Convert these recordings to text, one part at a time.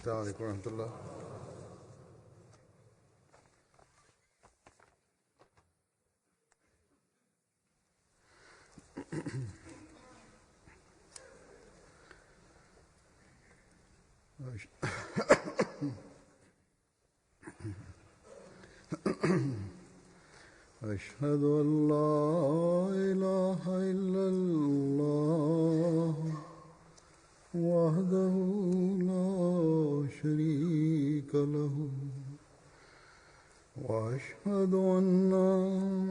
السلام عليكم ورحمة الله. أشهد أن لا إله إلا الله وحده لا شريك له وأشهد أن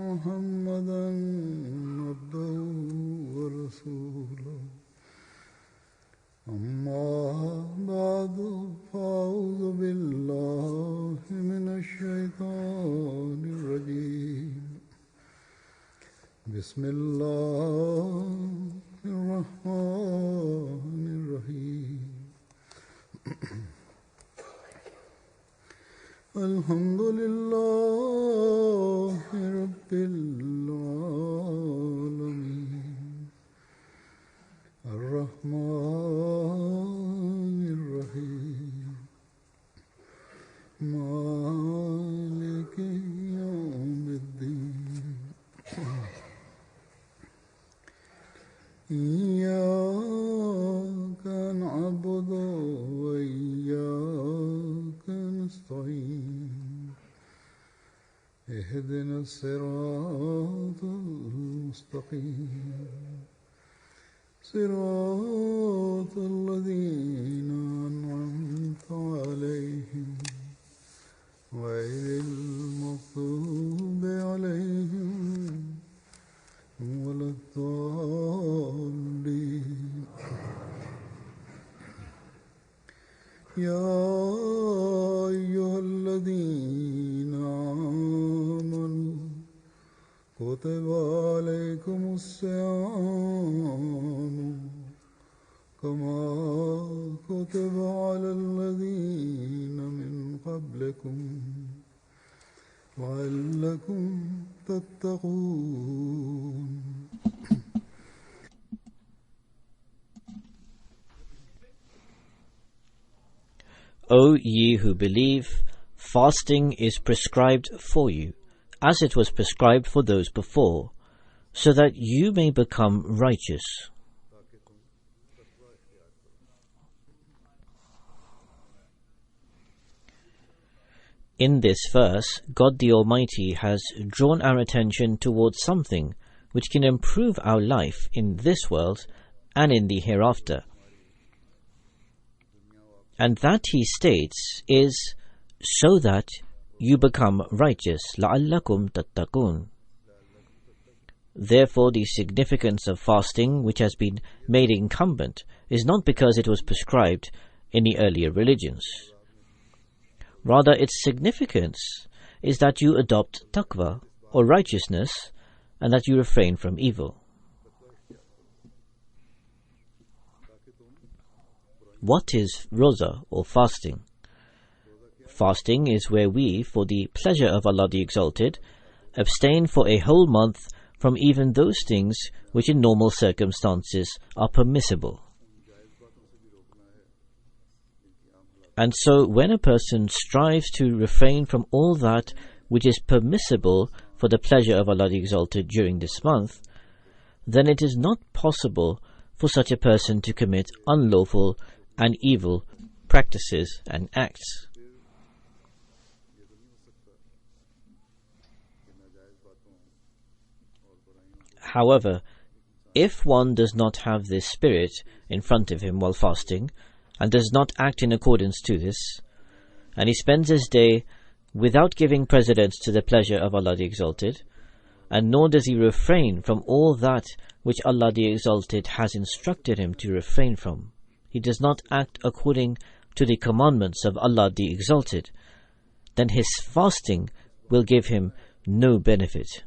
محمدا عبده ورسوله أما بعد فأعوذ بالله من الشيطان الرجيم بسم الله الرحمن الرحيم الحمد لله رب العالمين الرحمن الرحيم مالك يوم الدين إياك نعبد وإياك نستعين اهدنا الصراط المستقيم صراط الذين أنعمت عليهم غير المغضوب عليهم ولا الضالين. يا أيها الذين آمنوا كتب عليكم الصيام كما كتب على الذين من قبلكم لعلكم تتقون. O ye who believe, fasting is prescribed for you, as it was prescribed for those before, so that you may become righteous. In this verse, God the Almighty has drawn our attention towards something which can improve our life in this world and in the hereafter. And that, he states, is so that you become righteous. لَعَلَّكُمْ تَتَّقُونَ. Therefore, the significance of fasting, which has been made incumbent, is not because it was prescribed in the earlier religions. Rather, its significance is that you adopt taqwa, or righteousness, and that you refrain from evil. What is roza, or fasting? Fasting is where we, for the pleasure of Allah the Exalted, abstain for a whole month from even those things which in normal circumstances are permissible. And so when a person strives to refrain from all that which is permissible for the pleasure of Allah the Exalted during this month, then it is not possible for such a person to commit unlawful and evil practices and acts. However, if one does not have this spirit in front of him while fasting, and does not act in accordance to this, and he spends his day without giving precedence to the pleasure of Allah the Exalted, and nor does he refrain from all that which Allah the Exalted has instructed him to refrain from, he does not act according to the commandments of Allah the Exalted, then his fasting will give him no benefit.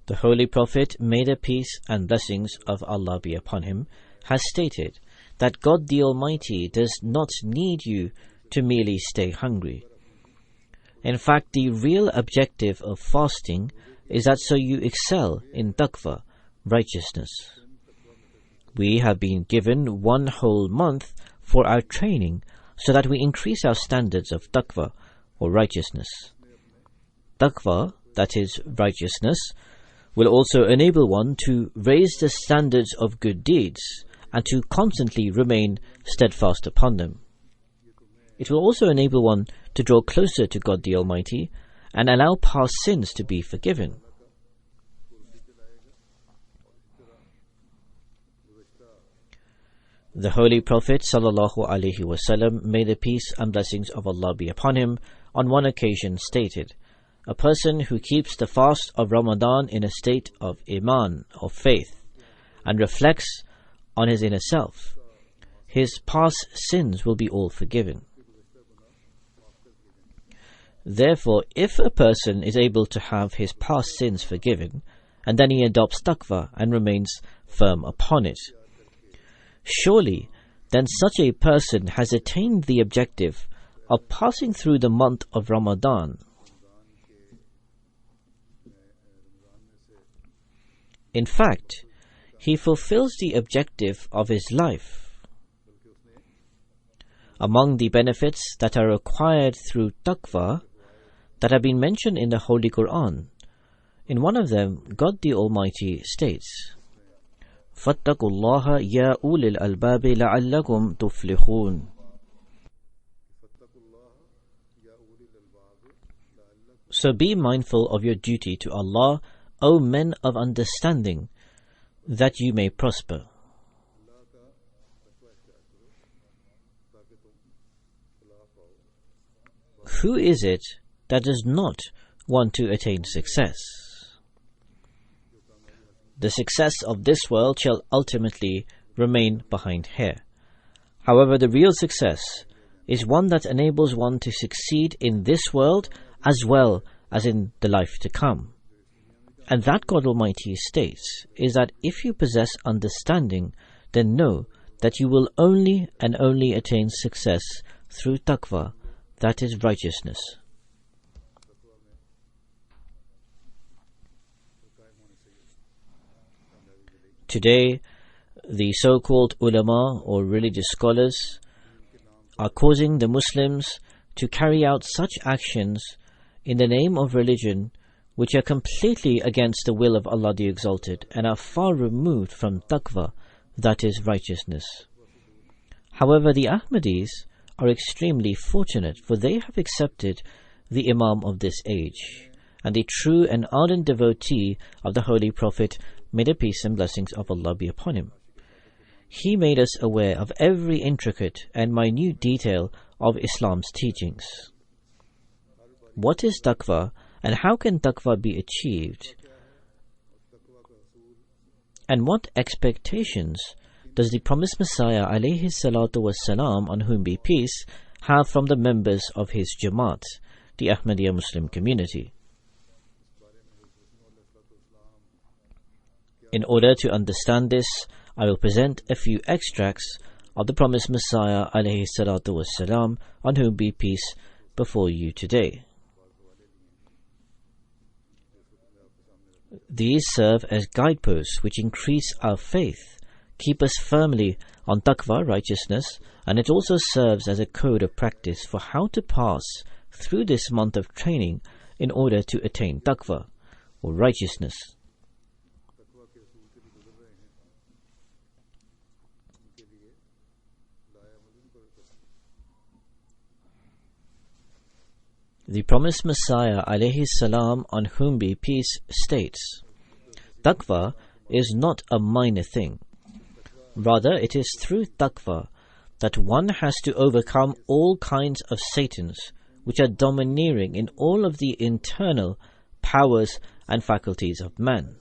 The Holy Prophet, may the peace and blessings of Allah be upon him, has stated that God the Almighty does not need you to merely stay hungry. In fact, the real objective of fasting is that so you excel in taqwa, righteousness. We have been given 1 whole month for our training so that we increase our standards of taqwa, or righteousness. Taqwa, that is righteousness, will also enable one to raise the standards of good deeds and to constantly remain steadfast upon them. It will also enable one to draw closer to God the Almighty and allow past sins to be forgiven. The Holy Prophet ﷺ, may the peace and blessings of Allah be upon him, on one occasion stated, "A person who keeps the fast of Ramadan in a state of iman, of faith, and reflects on his inner self, his past sins will be all forgiven." Therefore, if a person is able to have his past sins forgiven, and then he adopts taqwa and remains firm upon it, surely then such a person has attained the objective of passing through the month of Ramadan. In fact, he fulfills the objective of his life. Among the benefits that are acquired through taqwa that have been mentioned in the Holy Quran, in one of them, God the Almighty states, فَاتَّقُوا اللَّهَ يَا أُولِي الْأَلْبَابِ لَعَلَّكُمْ تُفْلِحُونَ. So be mindful of your duty to Allah, O men of understanding, that you may prosper. Who is it that does not want to attain success? The success of this world shall ultimately remain behind here. However, the real success is one that enables one to succeed in this world as well as in the life to come. And that God Almighty states is that if you possess understanding, then know that you will only and only attain success through taqwa, that is righteousness. Today, the so-called ulama or religious scholars are causing the Muslims to carry out such actions in the name of religion which are completely against the will of Allah the Exalted and are far removed from taqwa, that is righteousness. However, the Ahmadis are extremely fortunate, for they have accepted the Imam of this age and the true and ardent devotee of the Holy Prophet, may the peace and blessings of Allah be upon him. He made us aware of every intricate and minute detail of Islam's teachings. What is taqwa, and how can taqwa be achieved? And what expectations does the promised Messiah alayhi salatu wassalam, on whom be peace, have from the members of his Jamaat, the Ahmadiyya Muslim community? In order to understand this, I will present a few extracts of the promised Messiah alayhi salatu wassalam, on whom be peace, before you today. These serve as guideposts which increase our faith, keep us firmly on taqwa, righteousness, and it also serves as a code of practice for how to pass through this month of training in order to attain taqwa, or righteousness. The promised Messiah alayhi salam, on whom be peace, states, taqwa is not a minor thing. Rather, it is through taqwa that one has to overcome all kinds of Satans which are domineering in all of the internal powers and faculties of man.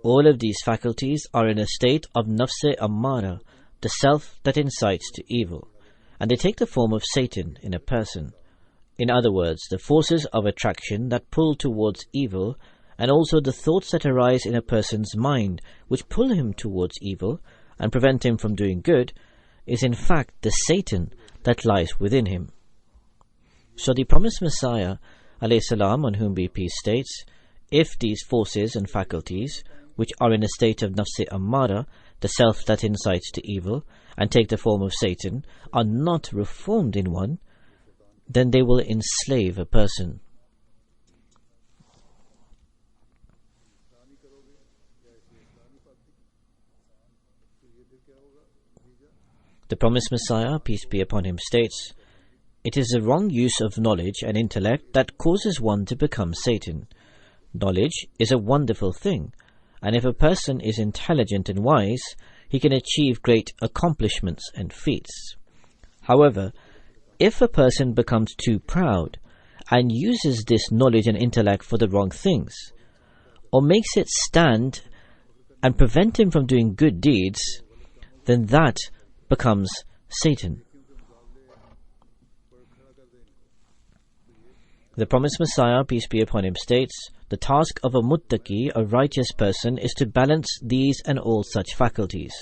All of these faculties are in a state of nafs-e ammara, the self that incites to evil, and they take the form of Satan in a person. In other words, the forces of attraction that pull towards evil and also the thoughts that arise in a person's mind, which pull him towards evil and prevent him from doing good, is in fact the Satan that lies within him. So the promised Messiah, alayhi salam, on whom be peace, states, if these forces and faculties, which are in a state of nafs-e ammara, the self that incites to evil, and take the form of Satan, are not reformed in one, then they will enslave a person. The promised Messiah, peace be upon him, states, it is the wrong use of knowledge and intellect that causes one to become Satan. Knowledge is a wonderful thing, and if a person is intelligent and wise, he can achieve great accomplishments and feats. However, if a person becomes too proud and uses this knowledge and intellect for the wrong things, or makes it stand and prevent him from doing good deeds, then that becomes Satan. The promised Messiah, peace be upon him, states, the task of a muttaqi, a righteous person, is to balance these and all such faculties.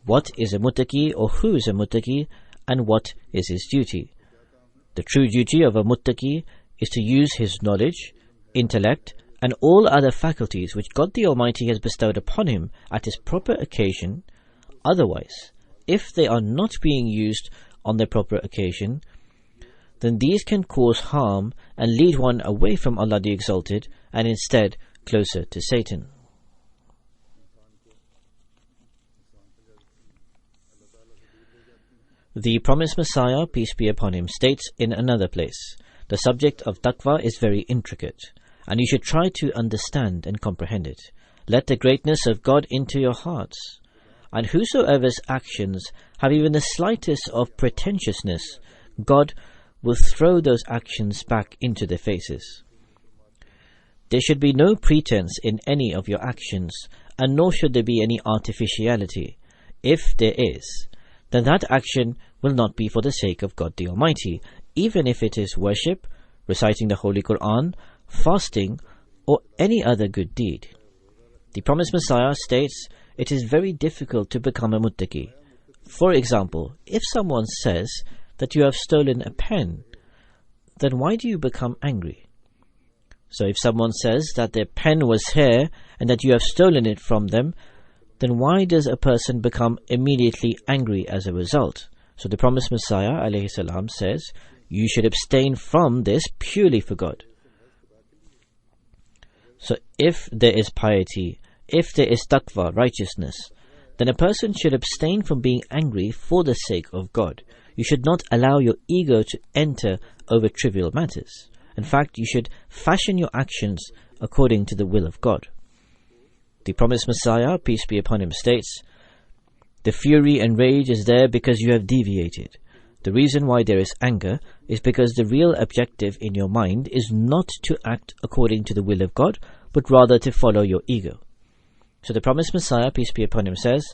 What is a muttaqi, or who is a muttaqi, and what is his duty? The true duty of a muttaqi is to use his knowledge, intellect, and all other faculties which God the Almighty has bestowed upon him at his proper occasion. Otherwise, if they are not being used on their proper occasion, then these can cause harm and lead one away from Allah the Exalted and instead closer to Satan. The promised Messiah, peace be upon him, states in another place, the subject of taqwa is very intricate, and you should try to understand and comprehend it. Let the greatness of God into your hearts, and whosoever's actions have even the slightest of pretentiousness, God will throw those actions back into their faces. There should be no pretense in any of your actions, and nor should there be any artificiality. If there is, then that action will not be for the sake of God the Almighty, even if it is worship, reciting the Holy Quran, fasting, or any other good deed. The promised Messiah states, it is very difficult to become a muttaqi. For example, if someone says that you have stolen a pen, then why do you become angry? So if someone says that their pen was here and that you have stolen it from them, then why does a person become immediately angry as a result? So the promised Messiah, alayhi salam, says, you should abstain from this purely for God. So if there is piety, if there is taqwa, righteousness, then a person should abstain from being angry for the sake of God. You should not allow your ego to enter over trivial matters. In fact, you should fashion your actions according to the will of God. The promised Messiah, peace be upon him, states, the fury and rage is there because you have deviated. The reason why there is anger is because the real objective in your mind is not to act according to the will of God, but rather to follow your ego. So the promised Messiah, peace be upon him, says,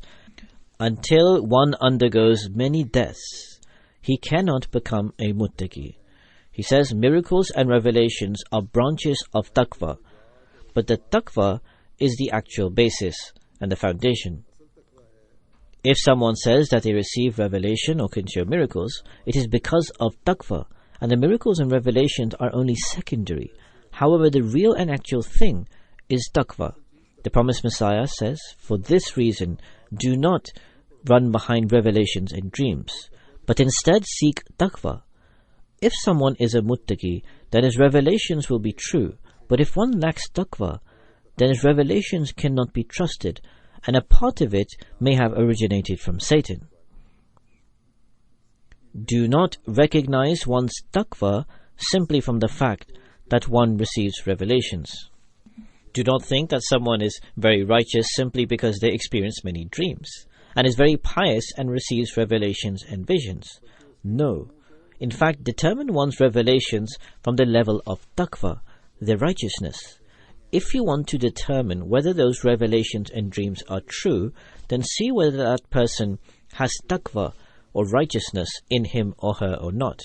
until one undergoes many deaths, he cannot become a muttaqi. He says miracles and revelations are branches of taqwa, but the taqwa is the actual basis and the foundation. If someone says that they receive revelation or can show miracles, it is because of taqwa, and the miracles and revelations are only secondary. However, the real and actual thing is taqwa. The promised Messiah says, for this reason, do not run behind revelations and dreams, but instead seek taqwa. If someone is a muttaqi, then his revelations will be true, but if one lacks taqwa, then his revelations cannot be trusted, and a part of it may have originated from Satan. Do not recognize one's taqwa simply from the fact that one receives revelations. Do not think that someone is very righteous simply because they experience many dreams, and is very pious and receives revelations and visions. No. In fact, determine one's revelations from the level of taqwa, their righteousness. If you want to determine whether those revelations and dreams are true, then see whether that person has taqwa or righteousness in him or her or not.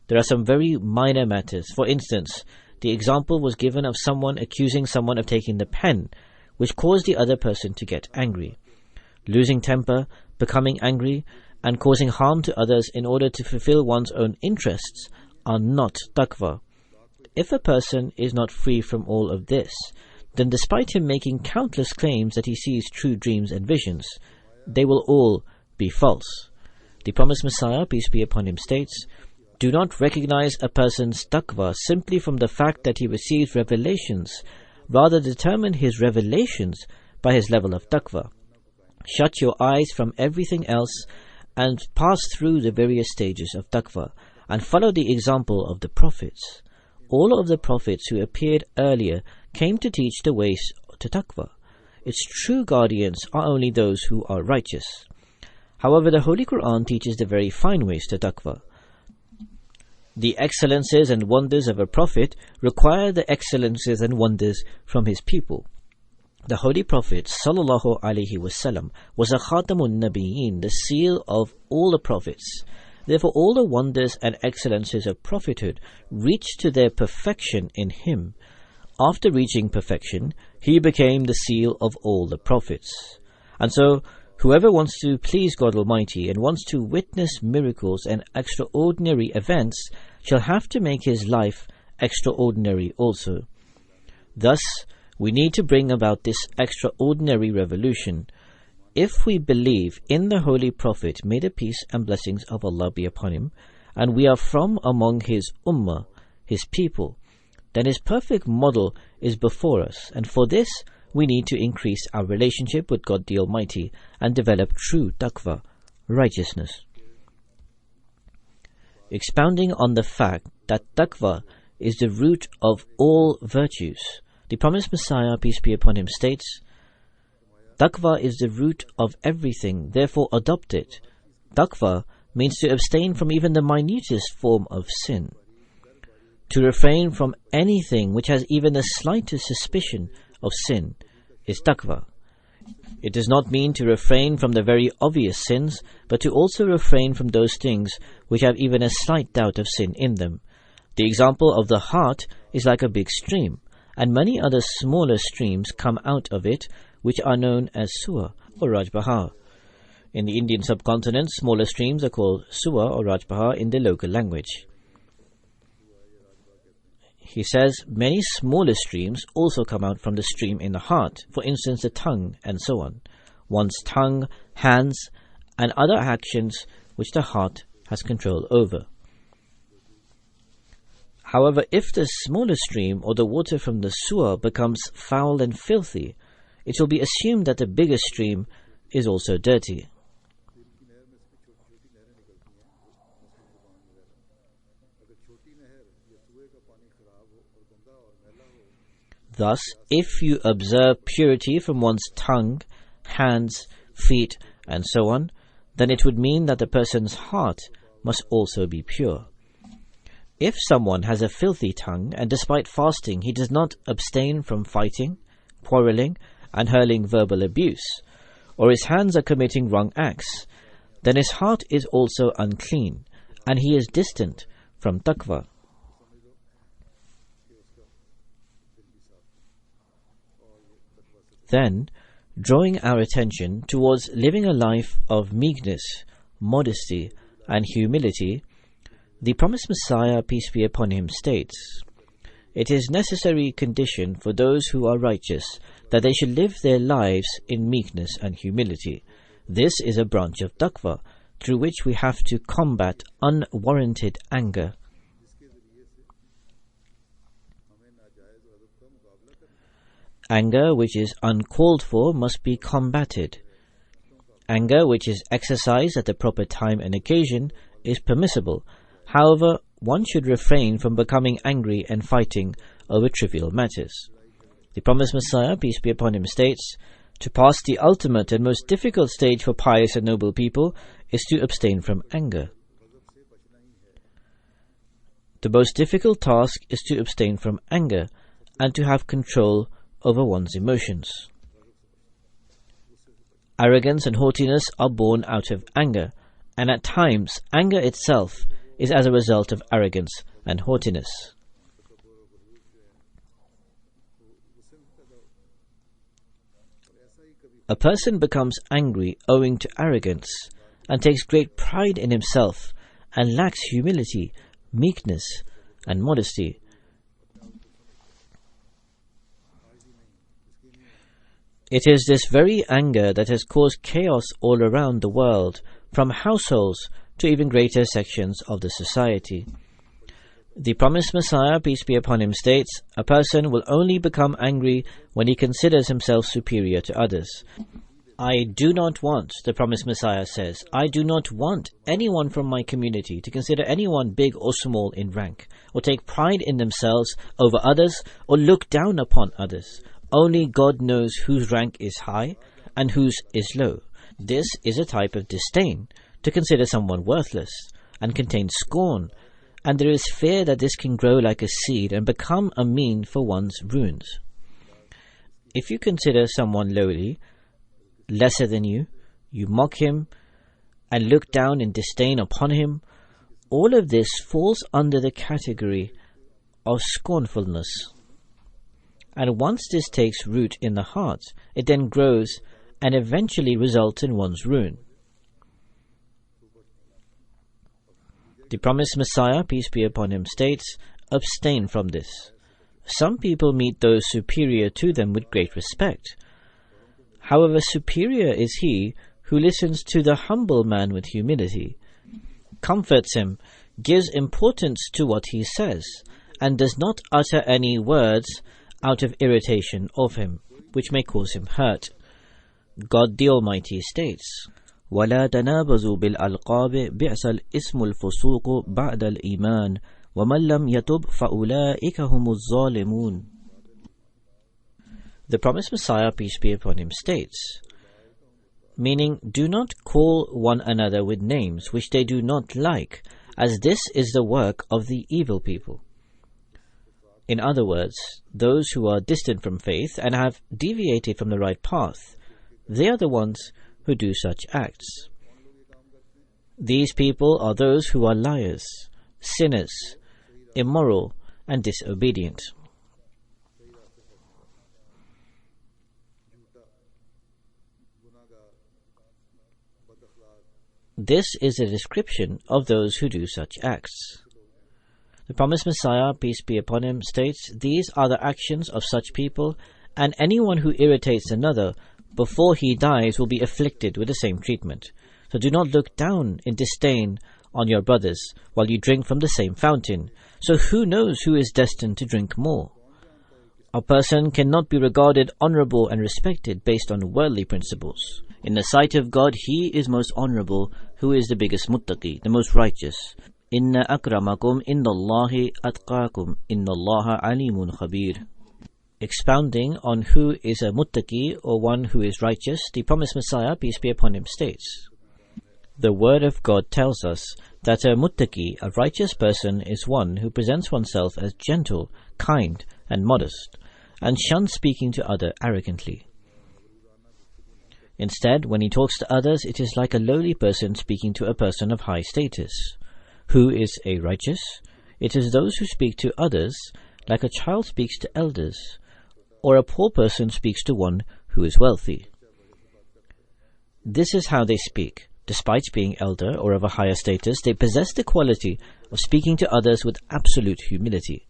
There are some very minor matters. For instance, the example was given of someone accusing someone of taking the pen, which caused the other person to get angry. Losing temper, becoming angry, and causing harm to others in order to fulfill one's own interests are not taqwa. If a person is not free from all of this, then despite him making countless claims that he sees true dreams and visions, they will all be false. The promised Messiah, peace be upon him, states, "Do not recognize a person's taqwa simply from the fact that he receives revelations. Rather determine his revelations by his level of taqwa. Shut your eyes from everything else and pass through the various stages of taqwa, and follow the example of the prophets. All of the prophets who appeared earlier came to teach the ways to taqwa. Its true guardians are only those who are righteous." However, the Holy Quran teaches the very fine ways to taqwa. The excellences and wonders of a prophet require the excellences and wonders from his people. The Holy Prophet sallallahu alaihi wasallam was a Khatamun Nabiyyin, the seal of all the prophets. Therefore, all the wonders and excellences of prophethood reached to their perfection in him. After reaching perfection, he became the seal of all the prophets. And so, whoever wants to please God Almighty and wants to witness miracles and extraordinary events shall have to make his life extraordinary also. Thus, we need to bring about this extraordinary revolution. If we believe in the Holy Prophet, may the peace and blessings of Allah be upon him, and we are from among his ummah, his people, then his perfect model is before us, and for this we need to increase our relationship with God the Almighty and develop true taqwa, righteousness. Expounding on the fact that taqwa is the root of all virtues, the promised Messiah, peace be upon him, states, "Taqwa is the root of everything, therefore adopt it." Taqwa means to abstain from even the minutest form of sin. To refrain from anything which has even the slightest suspicion of sin is taqwa. It does not mean to refrain from the very obvious sins, but to also refrain from those things which have even a slight doubt of sin in them. The example of the heart is like a big stream, and many other smaller streams come out of it, which are known as Suwa or Rajbahar. In the Indian subcontinent, smaller streams are called Suwa or Rajbahar in the local language. He says many smaller streams also come out from the stream in the heart, for instance the tongue and so on. One's tongue, hands and other actions which the heart has control over. However, if the smaller stream or the water from the sewer becomes foul and filthy, it will be assumed that the bigger stream is also dirty. Thus, if you observe purity from one's tongue, hands, feet, and so on, then it would mean that the person's heart must also be pure. If someone has a filthy tongue, and despite fasting he does not abstain from fighting, quarrelling, and hurling verbal abuse, or his hands are committing wrong acts, then his heart is also unclean, and he is distant from taqwa. Then, drawing our attention towards living a life of meekness, modesty, and humility, the promised Messiah, peace be upon him, states, "It is necessary condition for those who are righteous that they should live their lives in meekness and humility. This is a branch of taqwa, through which we have to combat unwarranted anger." Anger which is uncalled for must be combated. Anger which is exercised at the proper time and occasion is permissible. However, one should refrain from becoming angry and fighting over trivial matters. The promised Messiah, peace be upon him, states, "To pass the ultimate and most difficult stage for pious and noble people is to abstain from anger." The most difficult task is to abstain from anger and to have control over one's emotions. Arrogance and haughtiness are born out of anger, and at times anger itself is as a result of arrogance and haughtiness. A person becomes angry owing to arrogance and takes great pride in himself and lacks humility, meekness, and modesty. It is this very anger that has caused chaos all around the world, from households to even greater sections of the society. The promised Messiah, peace be upon him, states, a person will only become angry when he considers himself superior to others. I do not want, the promised Messiah says, I do not want anyone from my community to consider anyone big or small in rank, or take pride in themselves over others, or look down upon others. Only God knows whose rank is high and whose is low. This is a type of disdain, to consider someone worthless, and contains scorn, and there is fear that this can grow like a seed and become a mean for one's ruins. If you consider someone lowly, lesser than you, you mock him and look down in disdain upon him, all of this falls under the category of scornfulness. And once this takes root in the heart, it then grows and eventually results in one's ruin. The promised Messiah, peace be upon him, states, abstain from this. Some people meet those superior to them with great respect. However, superior is he who listens to the humble man with humility, comforts him, gives importance to what he says, and does not utter any words out of irritation of him, which may cause him hurt. God the Almighty states, وَلَا تَنَابَزُوا بِالْأَلْقَابِ بِعْسَ الْإِسْمُ الْفُسُوقُ بَعْدَ الْإِيمَانِ وَمَنْ لَمْ يَتُبْ فَأُولَٰئِكَ هُمُ الظَّالِمُونَ. The promised Messiah, peace be upon him, states, meaning, do not call one another with names which they do not like, as this is the work of the evil people. In other words, those who are distant from faith and have deviated from the right path, they are the ones who do such acts. These people are those who are liars, sinners, immoral, and disobedient. This is a description of those who do such acts. The promised Messiah, peace be upon him, states, these are the actions of such people, and anyone who irritates another before he dies will be afflicted with the same treatment. So do not look down in disdain on your brothers while you drink from the same fountain. So who knows who is destined to drink more? A person cannot be regarded honorable and respected based on worldly principles. In the sight of God, he is most honorable, who is the biggest muttaqi, the most righteous. Inna akramakum indallahi atqakum innallaha alimun khabir. Expounding on who is a muttaqi, or one who is righteous, the promised Messiah, peace be upon him, states, the word of God tells us that a muttaqi, a righteous person, is one who presents oneself as gentle, kind, and modest, and shuns speaking to others arrogantly. Instead, when he talks to others, it is like a lowly person speaking to a person of high status. Who is a righteous? It is those who speak to others like a child speaks to elders, or a poor person speaks to one who is wealthy. This is how they speak. Despite being elder or of a higher status, they possess the quality of speaking to others with absolute humility.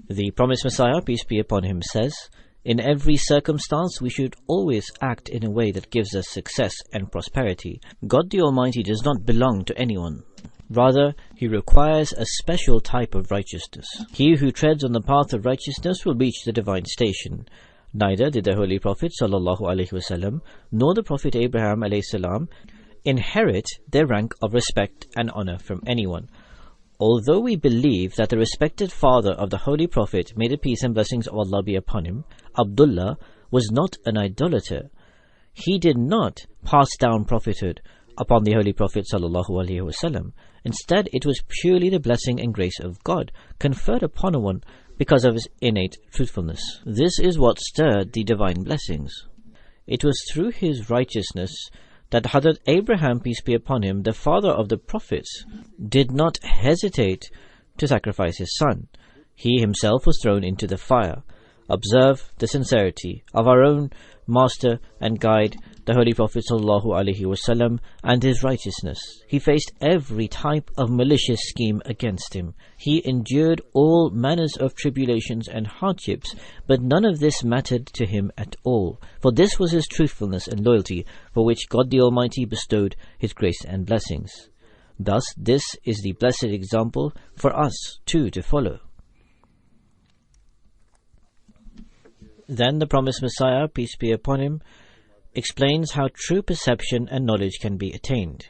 The promised Messiah, peace be upon him, says, in every circumstance we should always act in a way that gives us success and prosperity. God the Almighty does not belong to anyone. Rather, he requires a special type of righteousness. He who treads on the path of righteousness will reach the divine station. Neither did the Holy Prophet ﷺ nor the Prophet Abraham ﷺ inherit their rank of respect and honor from anyone. Although we believe that the respected father of the Holy Prophet, may the peace and blessings of Allah be upon him, Abdullah, was not an idolater, he did not pass down prophethood upon the Holy Prophet ﷺ. Instead, it was purely the blessing and grace of God conferred upon one because of his innate truthfulness. This is what stirred the divine blessings. It was through his righteousness that Hazrat Abraham, peace be upon him, the father of the prophets, did not hesitate to sacrifice his son. He himself was thrown into the fire. observe the sincerity of our own master and guide, the Holy Prophet ﷺ, and his righteousness. He faced every type of malicious scheme against him. He endured all manners of tribulations and hardships, but none of this mattered to him at all, for this was his truthfulness and loyalty, for which God the Almighty bestowed his grace and blessings. Thus, this is the blessed example for us too to follow. Then the promised Messiah, peace be upon him, explains how true perception and knowledge can be attained.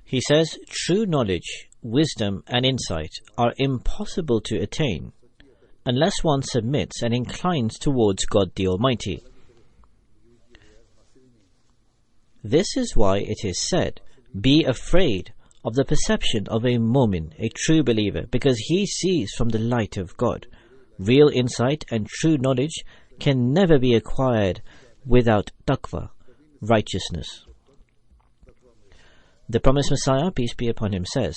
He says, true knowledge, wisdom and insight are impossible to attain unless one submits and inclines towards God the Almighty. This is why it is said, be afraid of the perception of a mu'min, a true believer, because he sees from the light of God. Real insight and true knowledge can never be acquired without taqwa, righteousness. The promised Messiah, peace be upon him, says,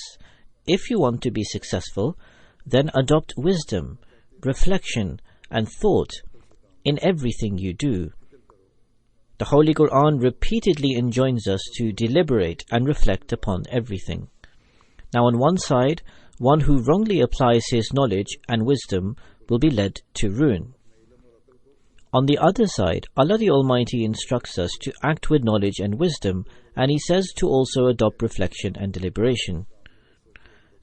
if you want to be successful, then adopt wisdom, reflection and thought in everything you do. The Holy Quran repeatedly enjoins us to deliberate and reflect upon everything. Now, on one side, one who wrongly applies his knowledge and wisdom will be led to ruin. On the other side, Allah the Almighty instructs us to act with knowledge and wisdom, and He says to also adopt reflection and deliberation.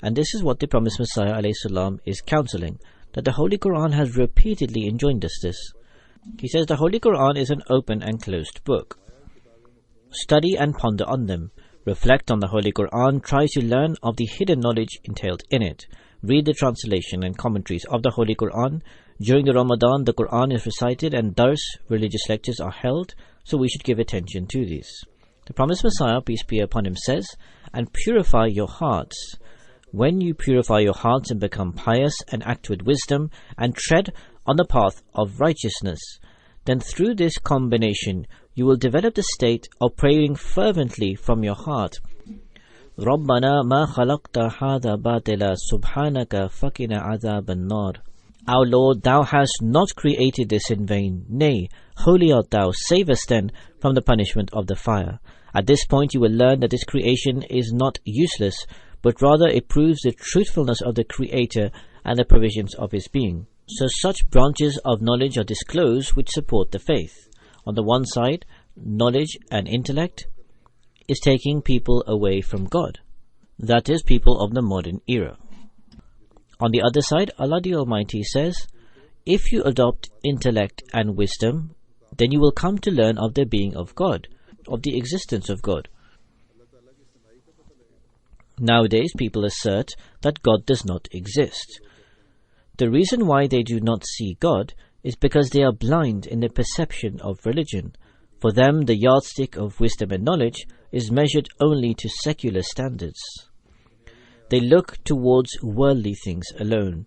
And this is what the promised Messiah ﷺ is counseling, that the Holy Quran has repeatedly enjoined us this. He says the Holy Quran is an open and closed book. Study and ponder on them. Reflect on the Holy Quran. Try to learn of the hidden knowledge entailed in it. Read the translation and commentaries of the Holy Quran. During the Ramadan, the Quran is recited and dars, religious lectures are held, so we should give attention to these. The promised Messiah, peace be upon him, says, and purify your hearts. When you purify your hearts and become pious and act with wisdom and tread on the path of righteousness, then through this combination you will develop the state of praying fervently from your heart. رَبَّنَا مَا خَلَقْتَ هَذَا بَاطِلًا سُبْحَانَكَ فَقِنَا عَذَابَ النَّارِ. Our Lord, Thou hast not created this in vain. Nay, holy art Thou, save us then from the punishment of the fire. At this point you will learn that this creation is not useless, but rather it proves the truthfulness of the Creator and the provisions of His being. So such branches of knowledge are disclosed which support the faith. On the one side, knowledge and intellect is taking people away from God. That is, people of the modern era. On the other side, Allah the Almighty says, if you adopt intellect and wisdom, then you will come to learn of the being of God, of the existence of God. Nowadays, people assert that God does not exist. The reason why they do not see God is because they are blind in their perception of religion. For them, the yardstick of wisdom and knowledge is measured only to secular standards. They look towards worldly things alone.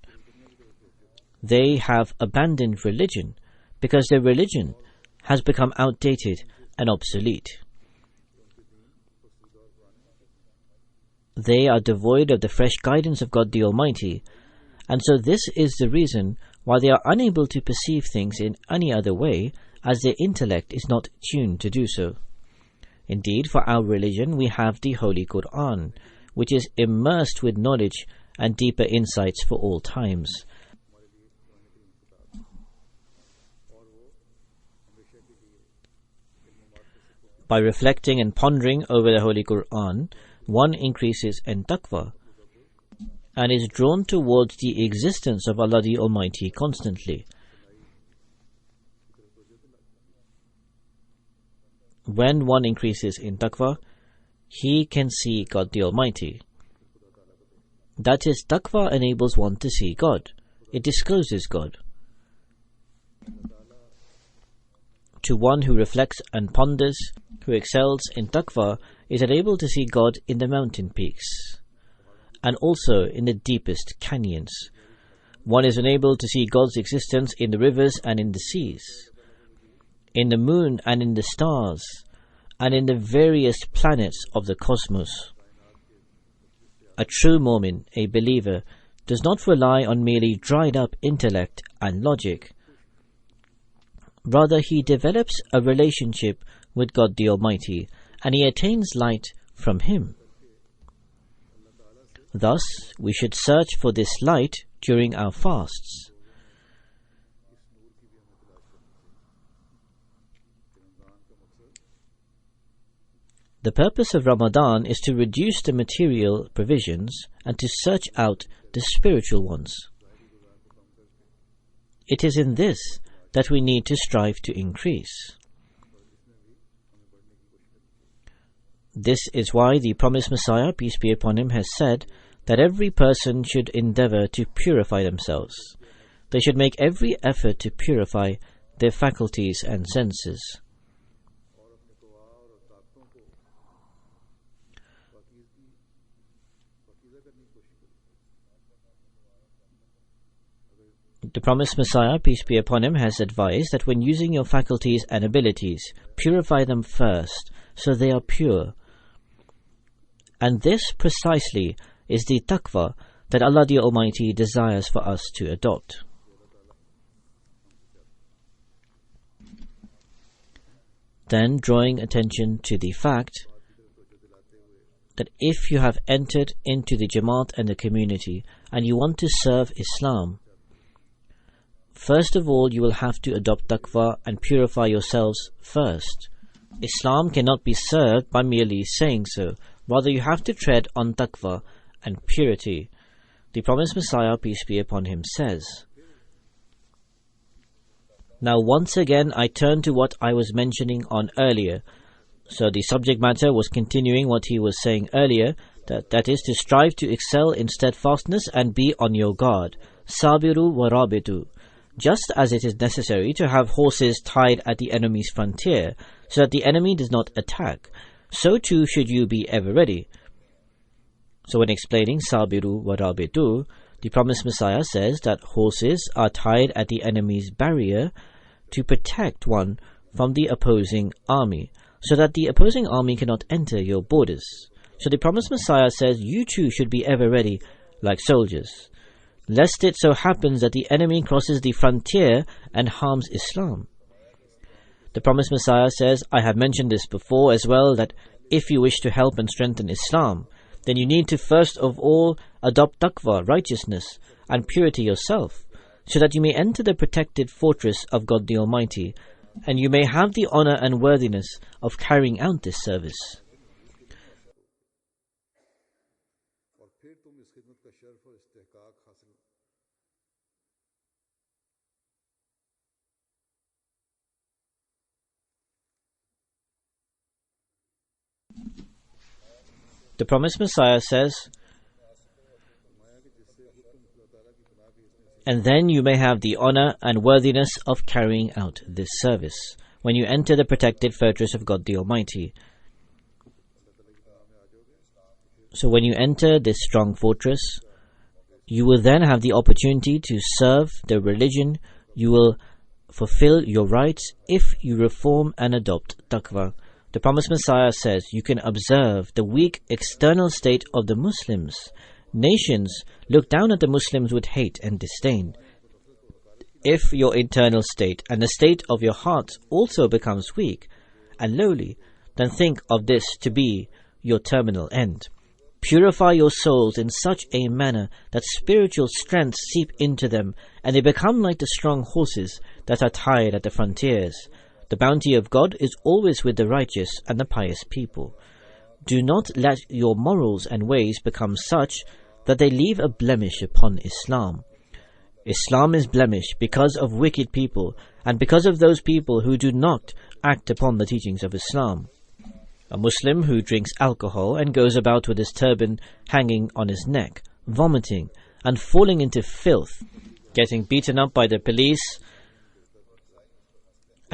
They have abandoned religion because their religion has become outdated and obsolete. They are devoid of the fresh guidance of God the Almighty, and so this is the reason why they are unable to perceive things in any other way, as their intellect is not tuned to do so. Indeed, for our religion we have the Holy Quran, which is immersed with knowledge and deeper insights for all times. By reflecting and pondering over the Holy Quran, one increases in taqwa and is drawn towards the existence of Allah the Almighty constantly. When one increases in taqwa, he can see God the Almighty. That is, taqwa enables one to see God. It discloses God. To one who reflects and ponders, who excels in taqwa, is able to see God in the mountain peaks and also in the deepest canyons. One is enabled to see God's existence in the rivers and in the seas, in the moon and in the stars, and in the various planets of the cosmos. A true mu'min, a believer, does not rely on merely dried up intellect and logic. Rather, he develops a relationship with God the Almighty, and he attains light from Him. Thus, we should search for this light during our fasts. The purpose of Ramadan is to reduce the material provisions and to search out the spiritual ones. It is in this that we need to strive to increase. This is why the promised Messiah, peace be upon him, has said that every person should endeavor to purify themselves. They should make every effort to purify their faculties and senses. The promised Messiah, peace be upon him, has advised that when using your faculties and abilities, purify them first, so they are pure. And this precisely is the taqwa that Allah the Almighty desires for us to adopt. Then, drawing attention to the fact that if you have entered into the Jamaat and the community and you want to serve Islam, first of all, you will have to adopt taqwa and purify yourselves first. Islam cannot be served by merely saying so. Rather, you have to tread on taqwa and purity. The promised Messiah, peace be upon him, says, "Now once again I turn to what I was mentioning on earlier." So the subject matter was continuing what he was saying earlier, that is to strive to excel in steadfastness and be on your guard. Sabiru wa rabitu. Just as it is necessary to have horses tied at the enemy's frontier so that the enemy does not attack, so too should you be ever ready. So when explaining Sabiru wa Rabitu, the promised Messiah says that horses are tied at the enemy's barrier to protect one from the opposing army, so that the opposing army cannot enter your borders. So the promised Messiah says you too should be ever ready like soldiers, lest it so happens that the enemy crosses the frontier and harms Islam. The promised Messiah says, I have mentioned this before as well, that if you wish to help and strengthen Islam, then you need to first of all adopt taqwa, righteousness, and purity yourself, so that you may enter the protected fortress of God the Almighty, and you may have the honor and worthiness of carrying out this service. The promised Messiah says, and then you may have the honor and worthiness of carrying out this service when you enter the protected fortress of God the Almighty. So when you enter this strong fortress, you will then have the opportunity to serve the religion. You will fulfill your rights if you reform and adopt taqwa. The promised Messiah says you can observe the weak external state of the Muslims. Nations look down at the Muslims with hate and disdain. If your internal state and the state of your heart also becomes weak and lowly, then think of this to be your terminal end. Purify your souls in such a manner that spiritual strength seep into them, and they become like the strong horses that are tied at the frontiers. The bounty of God is always with the righteous and the pious people. Do not let your morals and ways become such that they leave a blemish upon Islam. Islam is blemished because of wicked people and because of those people who do not act upon the teachings of Islam. A Muslim who drinks alcohol and goes about with his turban hanging on his neck, vomiting and falling into filth, getting beaten up by the police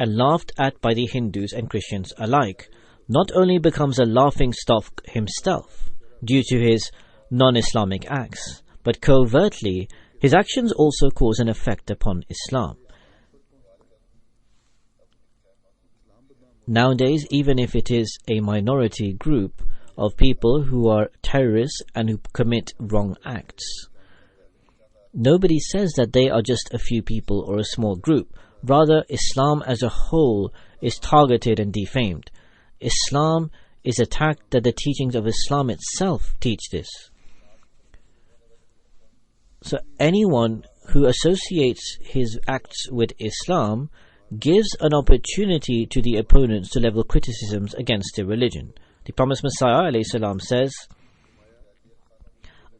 and laughed at by the Hindus and Christians alike, not only becomes a laughing stock himself due to his non-Islamic acts, but covertly his actions also cause an effect upon Islam. Nowadays, even if it is a minority group of people who are terrorists and who commit wrong acts. Nobody says that they are just a few people or a small group. Rather, Islam as a whole is targeted and defamed. Islam is attacked that the teachings of Islam itself teach this. So anyone who associates his acts with Islam gives an opportunity to the opponents to level criticisms against their religion. The promised Messiah ﷺ says,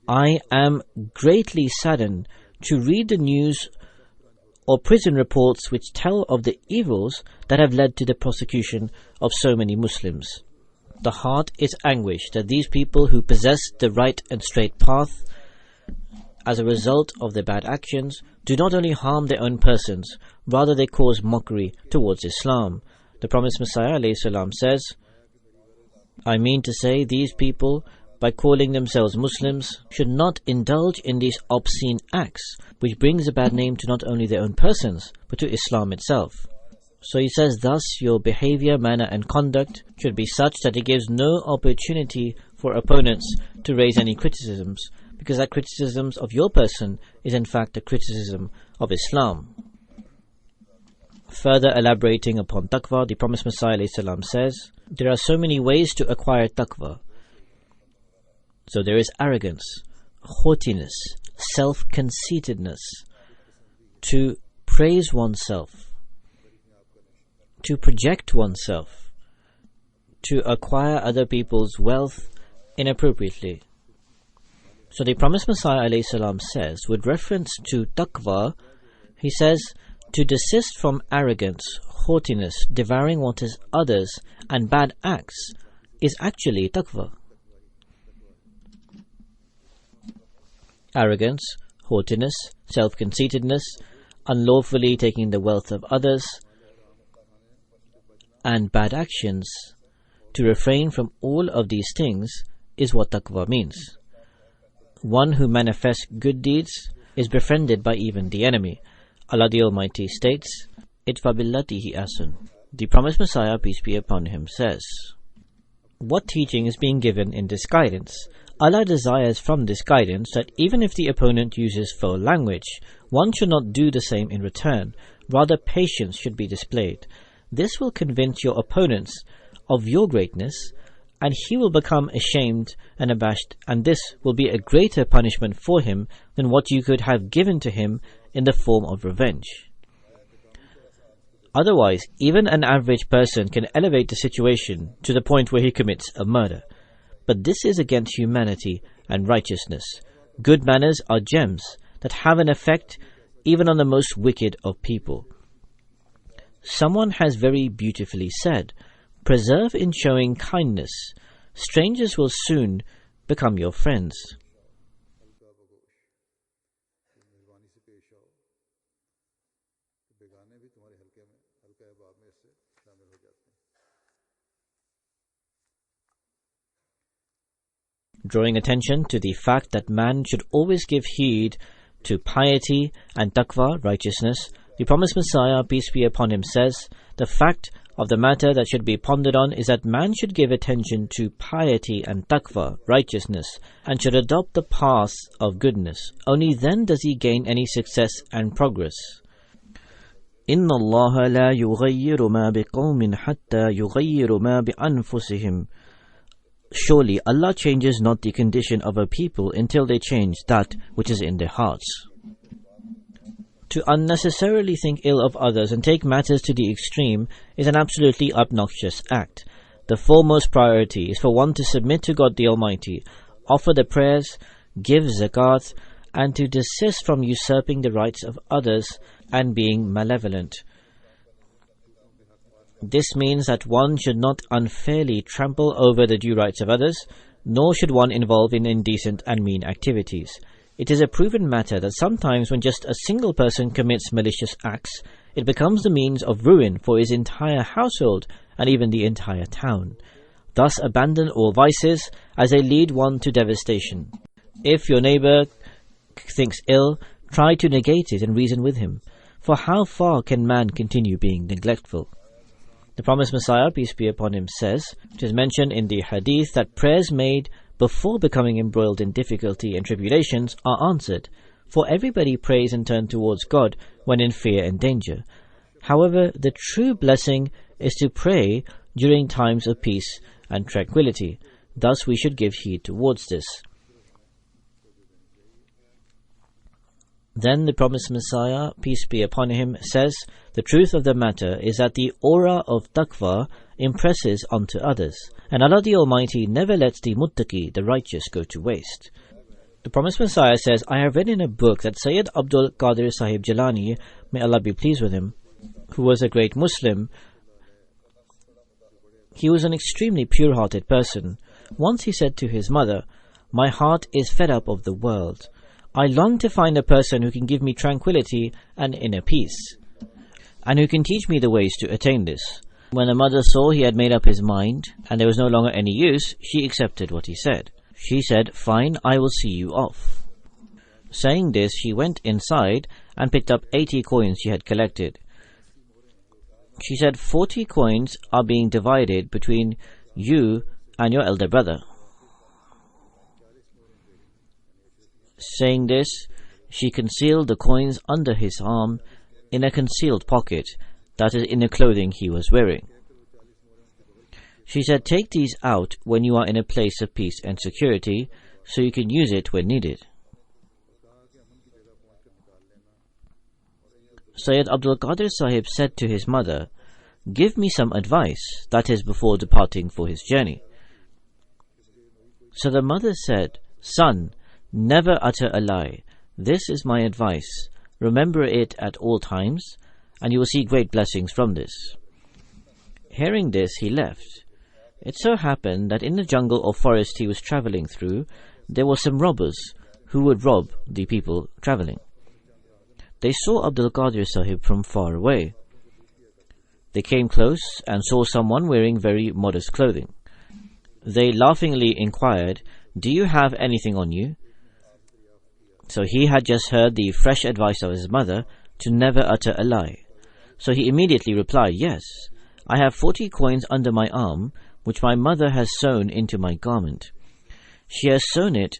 I am greatly saddened to read the news or prison reports which tell of the evils that have led to the prosecution of so many Muslims. The heart is anguished that these people who possess the right and straight path as a result of their bad actions do not only harm their own persons, rather they cause mockery towards Islam. The promised Messiah ﷺ says, I mean to say these people, by calling themselves Muslims, should not indulge in these obscene acts, which brings a bad name to not only their own persons, but to Islam itself. So he says, thus your behavior, manner and conduct should be such that it gives no opportunity for opponents to raise any criticisms, because that criticisms of your person is in fact a criticism of Islam. Further elaborating upon taqwa, the promised Messiah ﷺ says, there are so many ways to acquire taqwa. So there is arrogance, haughtiness, self-conceitedness, to praise oneself, to project oneself, to acquire other people's wealth inappropriately. So the promised Messiah ﷺ says, with reference to taqwa, he says, to desist from arrogance, haughtiness, devouring what is others, and bad acts is actually taqwa. Arrogance, haughtiness, self-conceitedness, unlawfully taking the wealth of others, and bad actions, to refrain from all of these things is what taqwa means. One who manifests good deeds is befriended by even the enemy. Allah the Almighty states, Idfa billatihi ahsan. The promised Messiah, peace be upon him, says, what teaching is being given in this guidance? Allah desires from this guidance that even if the opponent uses foul language, one should not do the same in return. Rather, patience should be displayed. This will convince your opponents of your greatness, and he will become ashamed and abashed, and this will be a greater punishment for him than what you could have given to him in the form of revenge. Otherwise, even an average person can elevate the situation to the point where he commits a murder. But this is against humanity and righteousness. Good manners are gems that have an effect even on the most wicked of people. Someone has very beautifully said, preserve in showing kindness. Strangers will soon become your friends. Drawing attention to the fact that man should always give heed to piety and taqwa, righteousness, the promised Messiah, peace be upon him, says, the fact of the matter that should be pondered on is that man should give attention to piety and taqwa, righteousness, and should adopt the path of goodness. Only then does he gain any success and progress. إِنَّ اللَّهَ لَا يُغَيِّرُ مَا بِقَوْمٍ حَتَّى يُغَيِّرُ مَا بِأَنفُسِهِمْ. Surely Allah changes not the condition of a people until they change that which is in their hearts. To unnecessarily think ill of others and take matters to the extreme is an absolutely obnoxious act. The foremost priority is for one to submit to God the Almighty, offer the prayers, give zakat, and to desist from usurping the rights of others and being malevolent. This means that one should not unfairly trample over the due rights of others, nor should one involve in indecent and mean activities. It is a proven matter that sometimes when just a single person commits malicious acts, it becomes the means of ruin for his entire household and even the entire town. Thus abandon all vices, as they lead one to devastation. If your neighbor thinks ill, try to negate it and reason with him. For how far can man continue being neglectful? The promised Messiah, peace be upon him, says, it is mentioned in the hadith that prayers made before becoming embroiled in difficulty and tribulations are answered, for everybody prays and turns towards God when in fear and danger. However, the true blessing is to pray during times of peace and tranquility. Thus we should give heed towards this. Then the promised Messiah, peace be upon him, says, the truth of the matter is that the aura of taqwa impresses onto others, and Allah the Almighty never lets the muttaqi, the righteous, go to waste. The promised Messiah says, I have read in a book that Sayyid Abdul Qadir Sahib Jilani, may Allah be pleased with him, who was a great Muslim, he was an extremely pure-hearted person. Once he said to his mother, my heart is fed up of the world. I long to find a person who can give me tranquility and inner peace, and who can teach me the ways to attain this. When the mother saw he had made up his mind, and there was no longer any use, she accepted what he said. She said, fine, I will see you off. Saying this, she went inside and picked up 80 coins she had collected. She said, 40 coins are being divided between you and your elder brother. Saying this, she concealed the coins under his arm in a concealed pocket, that is, in the clothing he was wearing. She said, take these out when you are in a place of peace and security, so you can use it when needed. Sayyid Abdul Qadir Sahib said to his mother, give me some advice, that is, before departing for his journey. So the mother said, son, never utter a lie. This is my advice. Remember it at all times, and you will see great blessings from this. Hearing this, he left. It so happened that in the jungle or forest he was travelling through, there were some robbers who would rob the people travelling. They saw Abdul Qadir Sahib from far away. They came close and saw someone wearing very modest clothing. They laughingly inquired, do you have anything on you? So he had just heard the fresh advice of his mother to never utter a lie. So he immediately replied, yes, I have 40 coins under my arm, which my mother has sewn into my garment. She has sewn it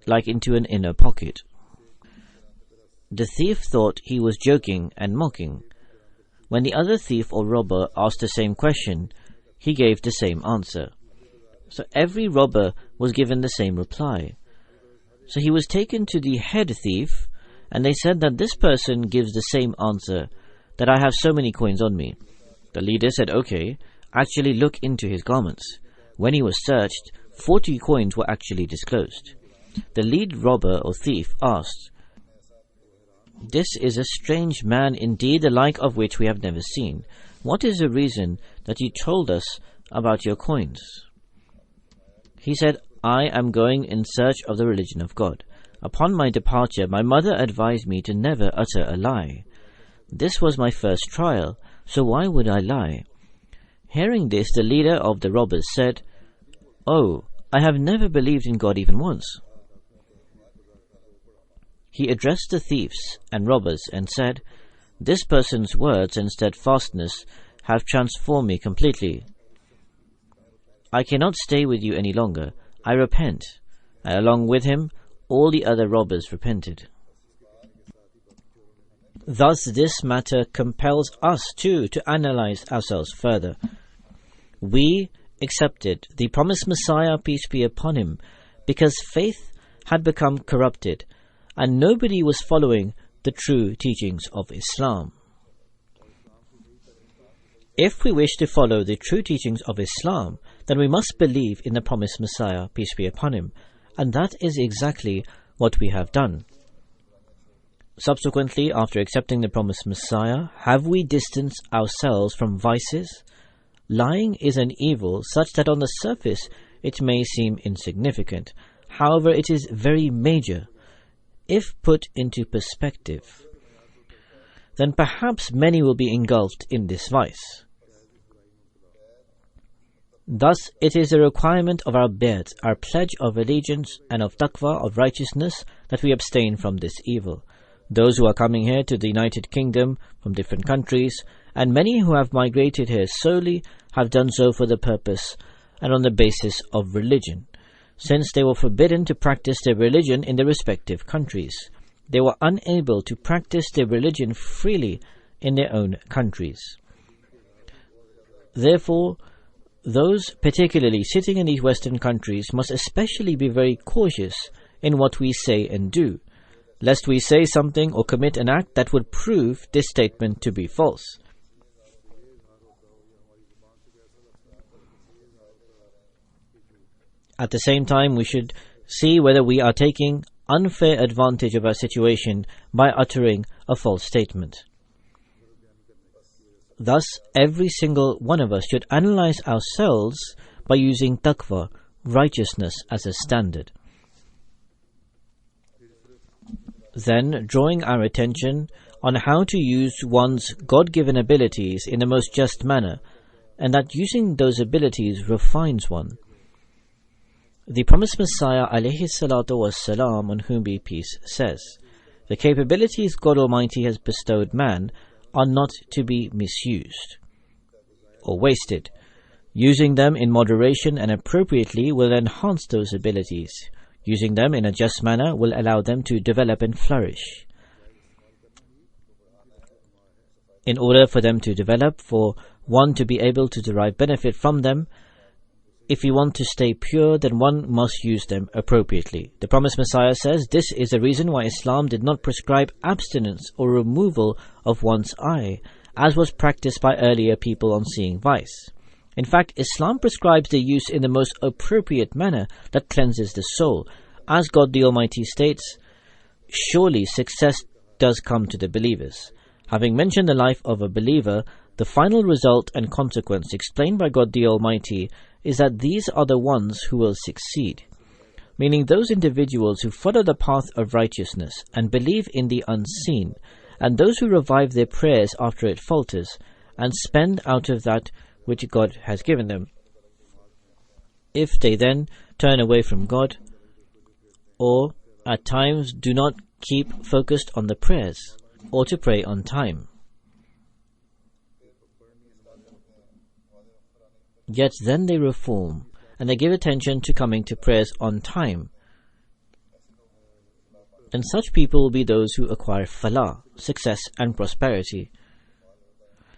like into an inner pocket. The thief thought he was joking and mocking. When the other thief or robber asked the same question, he gave the same answer. So every robber was given the same reply. So he was taken to the head thief, and they said that this person gives the same answer, that I have so many coins on me. The leader said, okay, actually look into his garments. When he was searched, 40 coins were actually disclosed. The lead robber or thief asked, this is a strange man indeed, the like of which we have never seen. What is the reason that you told us about your coins? He said, I am going in search of the religion of God. Upon my departure, my mother advised me to never utter a lie. This was my first trial, so why would I lie? Hearing this, the leader of the robbers said, oh, I have never believed in God even once. He addressed the thieves and robbers and said, this person's words and steadfastness have transformed me completely. I cannot stay with you any longer. I repent. And along with him, all the other robbers repented. Thus, this matter compels us too to analyze ourselves further. We accepted the promised Messiah, peace be upon him, because faith had become corrupted, and nobody was following the true teachings of Islam. If we wish to follow the true teachings of Islam, then we must believe in the promised Messiah, peace be upon him, and that is exactly what we have done. Subsequently, after accepting the promised Messiah, have we distanced ourselves from vices? Lying is an evil such that on the surface it may seem insignificant. However, it is very major. If put into perspective, then perhaps many will be engulfed in this vice. Thus, it is a requirement of our bay'at, our pledge of allegiance and of taqwa, of righteousness, that we abstain from this evil. those who are coming here to the United Kingdom from different countries, and many who have migrated here solely have done so for the purpose and on the basis of religion. Since they were forbidden to practice their religion in their respective countries, they were unable to practice their religion freely in their own countries. Therefore, those particularly sitting in these Western countries must especially be very cautious in what we say and do, lest we say something or commit an act that would prove this statement to be false. At the same time, we should see whether we are taking unfair advantage of our situation by uttering a false statement. Thus, every single one of us should analyze ourselves by using taqwa, righteousness, as a standard. Then, drawing our attention on how to use one's God-given abilities in the most just manner, and that using those abilities refines one. The promised Messiah ﷺ, on whom be peace, says, "The capabilities God Almighty has bestowed man are not to be misused or wasted. Using them in moderation and appropriately will enhance those abilities. Using them in a just manner will allow them to develop and flourish. In order for them to develop, for one to be able to derive benefit from them, if you want to stay pure, then one must use them appropriately." The promised Messiah says, "This is the reason why Islam did not prescribe abstinence or removal of one's eye, as was practiced by earlier people on seeing vice. In fact, Islam prescribes their use in the most appropriate manner that cleanses the soul. As God the Almighty states, 'Surely success does come to the believers.' Having mentioned the life of a believer, the final result and consequence explained by God the Almighty is that these are the ones who will succeed, meaning those individuals who follow the path of righteousness and believe in the unseen, and those who revive their prayers after it falters, and spend out of that which God has given them. If they then turn away from God, or at times do not keep focused on the prayers, or to pray on time, yet then they reform, and they give attention to coming to prayers on time, then such people will be those who acquire falah, success and prosperity,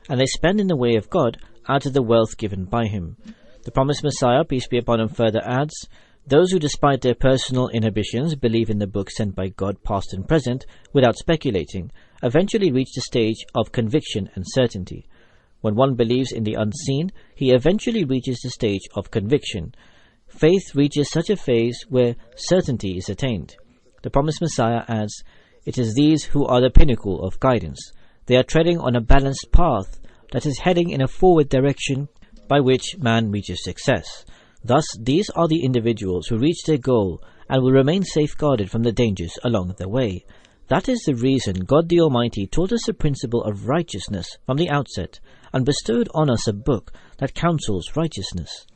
and they spend in the way of God out of the wealth given by Him. The promised Messiah, peace be upon him, further adds, "Those who despite their personal inhibitions believe in the book sent by God past and present without speculating, eventually reach the stage of conviction and certainty. When one believes in the unseen, he eventually reaches the stage of conviction. Faith reaches such a phase where certainty is attained." The promised Messiah adds, "It is these who are the pinnacle of guidance. They are treading on a balanced path that is heading in a forward direction by which man reaches success. Thus, these are the individuals who reach their goal and will remain safeguarded from the dangers along the way. That is the reason God the Almighty taught us the principle of righteousness from the outset and bestowed on us a book that counsels righteousness.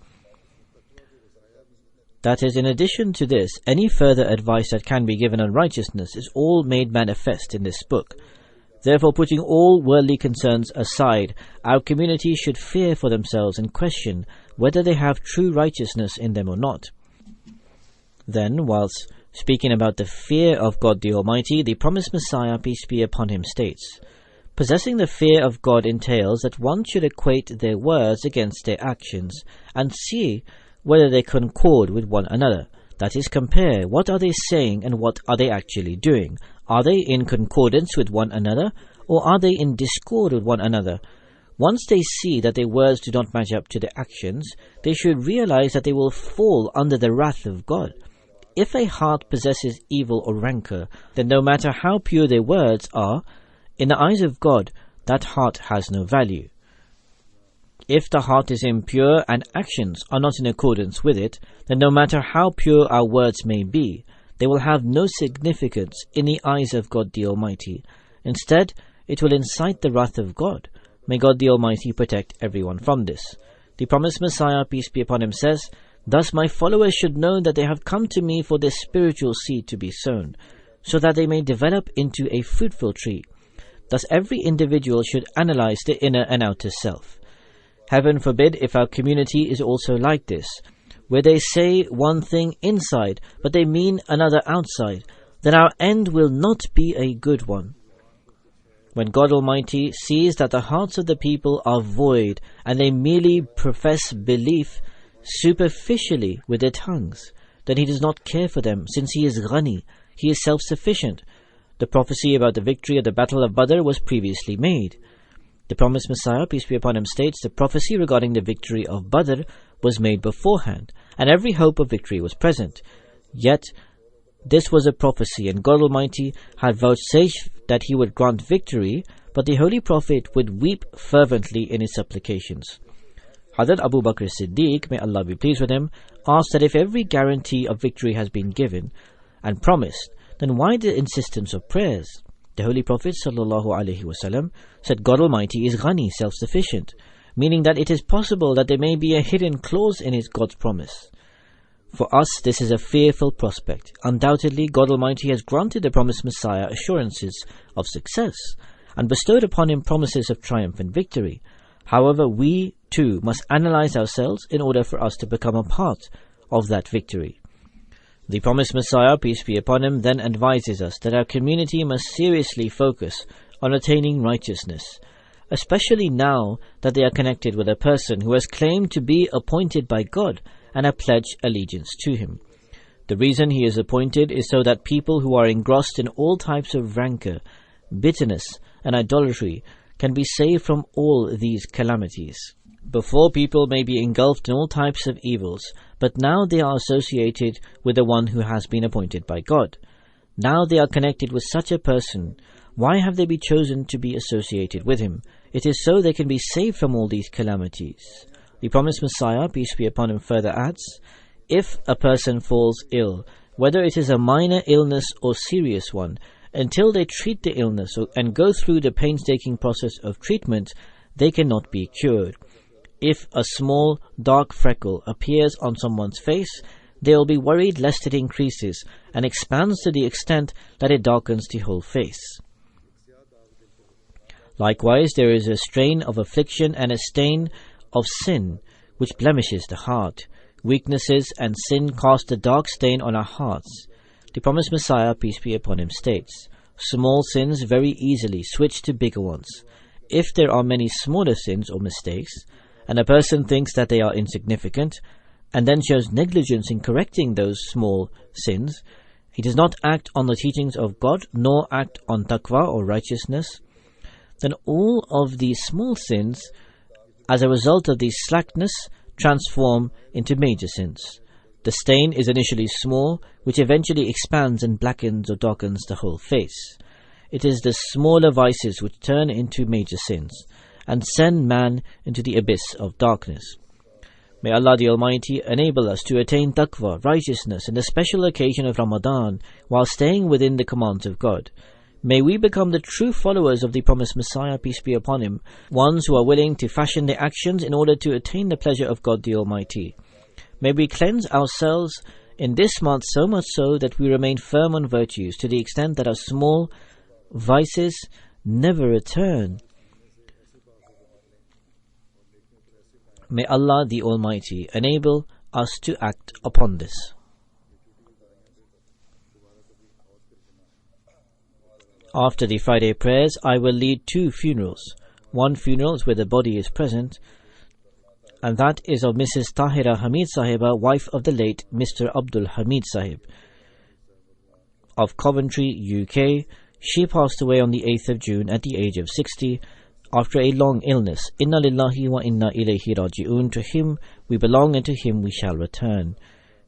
That is, in addition to this, any further advice that can be given on righteousness is all made manifest in this book. Therefore, putting all worldly concerns aside, our community should fear for themselves and question whether they have true righteousness in them or not." Then, whilst speaking about the fear of God the Almighty, the promised Messiah, peace be upon him, states, "Possessing the fear of God entails that one should equate their words against their actions and see whether they concord with one another. That is, compare what are they saying and what are they actually doing. Are they in concordance with one another, or are they in discord with one another? Once they see that their words do not match up to their actions, they should realize that they will fall under the wrath of God. If a heart possesses evil or rancor, then no matter how pure their words are, in the eyes of God, that heart has no value. If the heart is impure and actions are not in accordance with it, then no matter how pure our words may be, they will have no significance in the eyes of God the Almighty. Instead, it will incite the wrath of God. May God the Almighty protect everyone from this. The promised Messiah, peace be upon him, says, "Thus my followers should know that they have come to me for their spiritual seed to be sown. so that they may develop into a fruitful tree. Thus every individual should analyze the inner and outer self. Heaven forbid if our community is also like this, where they say one thing inside, but they mean another outside, then our end will not be a good one. When God Almighty sees that the hearts of the people are void and they merely profess belief superficially with their tongues, then He does not care for them, since He is Ghani, He is self-sufficient. The prophecy about the victory of the Battle of Badr was previously made. The promised Messiah, peace be upon him, states the prophecy regarding the victory of Badr was made beforehand, and every hope of victory was present. Yet this was a prophecy, and God Almighty had vouchsafed that He would grant victory, but the Holy Prophet would weep fervently in his supplications. Hazrat Abu Bakr Siddiq, may Allah be pleased with him, asked that if every guarantee of victory has been given and promised, then why the insistence of prayers? The Holy Prophet ﷺ said God Almighty is Ghani, self-sufficient, meaning that it is possible that there may be a hidden clause in His God's promise. For us, this is a fearful prospect. Undoubtedly, God Almighty has granted the promised Messiah assurances of success and bestowed upon him promises of triumph and victory. However, we too must analyze ourselves in order for us to become a part of that victory. The promised Messiah, peace be upon him, then advises us that our community must seriously focus on attaining righteousness, especially now that they are connected with a person who has claimed to be appointed by God and have pledged allegiance to Him. The reason he is appointed is so that people who are engrossed in all types of rancor, bitterness, and idolatry can be saved from all these calamities. Before, people may be engulfed in all types of evils, but now they are associated with the one who has been appointed by God. Now they are connected with such a person. Why have they been chosen to be associated with him? It is so they can be saved from all these calamities. The promised Messiah, peace be upon him, further adds, if a person falls ill, whether it is a minor illness or serious one, until they treat the illness and go through the painstaking process of treatment, they cannot be cured. If a small dark freckle appears on someone's face, they will be worried lest it increases and expands to the extent that it darkens the whole face. Likewise, there is a strain of affliction and a stain of sin which blemishes the heart. Weaknesses and sin cast a dark stain on our hearts. The promised Messiah, peace be upon him, states, small sins very easily switch to bigger ones. If there are many smaller sins or mistakes, and a person thinks that they are insignificant, and then shows negligence in correcting those small sins, he does not act on the teachings of God, nor act on taqwa or righteousness, then all of these small sins, as a result of the slackness, transform into major sins. The stain is initially small, which eventually expands and blackens or darkens the whole face. It is the smaller vices which turn into major sins and send man into the abyss of darkness. May Allah the Almighty enable us to attain taqwa, righteousness, in the special occasion of Ramadan, while staying within the commands of God. May we become the true followers of the promised Messiah, peace be upon him, ones who are willing to fashion their actions in order to attain the pleasure of God the Almighty. May we cleanse ourselves in this month so much so that we remain firm on virtues to the extent that our small vices never return. May Allah the Almighty enable us to act upon this. After the Friday prayers, I will lead 2 funerals. One funeral is where the body is present, and that is of Mrs. Tahira Hamid Sahiba, wife of the late Mr. Abdul Hamid Sahib of Coventry, UK. She passed away on the 8th of June at the age of 60 after a long illness. Inna lillahi wa inna ilayhi raji'un. To Him we belong and to Him we shall return.